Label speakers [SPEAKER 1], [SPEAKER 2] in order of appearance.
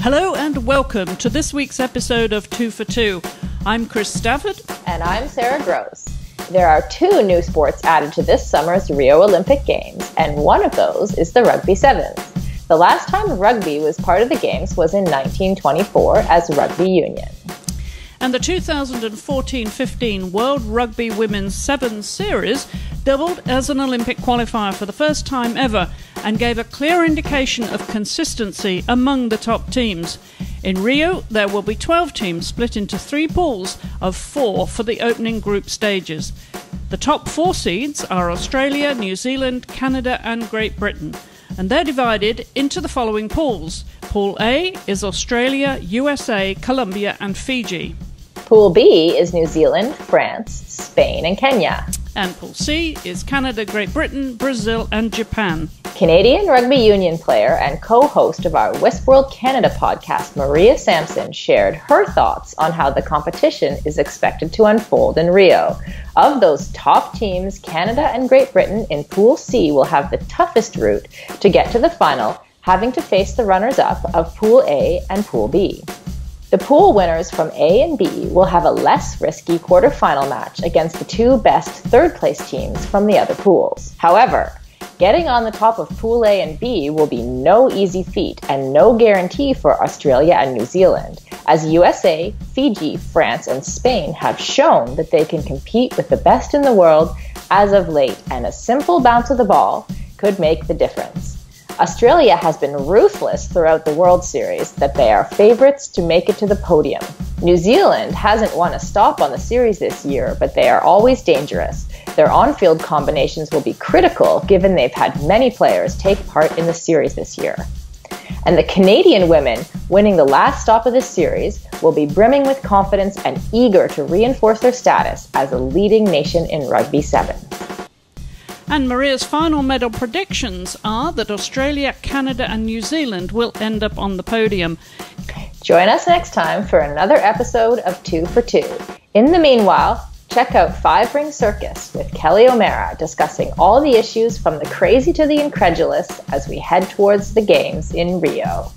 [SPEAKER 1] Hello and welcome to this week's episode of 2 for 2. I'm Chris Stafford.
[SPEAKER 2] And I'm Sarah Gross. There are two new sports added to this summer's Rio Olympic Games, and one of those is the Rugby Sevens. The last time rugby was part of the Games was in 1924 as Rugby Union.
[SPEAKER 1] And the 2014-15 World Rugby Women's Sevens Series doubled as an Olympic qualifier for the first time ever and gave a clear indication of consistency among the top teams. In Rio, there will be 12 teams split into 3 pools of 4 for the opening group stages. The top 4 seeds are Australia, New Zealand, Canada and Great Britain, and they're divided into the following pools. Pool A is Australia, USA, Colombia and Fiji.
[SPEAKER 2] Pool B is New Zealand, France, Spain and Kenya.
[SPEAKER 1] And Pool C is Canada, Great Britain, Brazil and Japan.
[SPEAKER 2] Canadian Rugby Union player and co-host of our Westworld Canada podcast, Maria Sampson, shared her thoughts on how the competition is expected to unfold in Rio. Of those top teams, Canada and Great Britain in Pool C will have the toughest route to get to the final, having to face the runners-up of Pool A and Pool B. The pool winners from A and B will have a less risky quarterfinal match against the 2 best third-place teams from the other pools. However, getting on the top of Pool A and B will be no easy feat and no guarantee for Australia and New Zealand, as USA, Fiji, France, and Spain have shown that they can compete with the best in the world as of late, and a simple bounce of the ball could make the difference. Australia has been ruthless throughout the World Series that they are favourites to make it to the podium. New Zealand hasn't won a stop on the series this year, but they are always dangerous. Their on-field combinations will be critical given they've had many players take part in the series this year. And the Canadian women winning the last stop of this series will be brimming with confidence and eager to reinforce their status as a leading nation in Rugby Sevens.
[SPEAKER 1] And Maria's final medal predictions are that Australia, Canada and New Zealand will end up on the podium.
[SPEAKER 2] Join us next time for another episode of 2 for 2. In the meanwhile, check out 5 Ring Circus with Kelly O'Mara discussing all the issues from the crazy to the incredulous as we head towards the Games in Rio.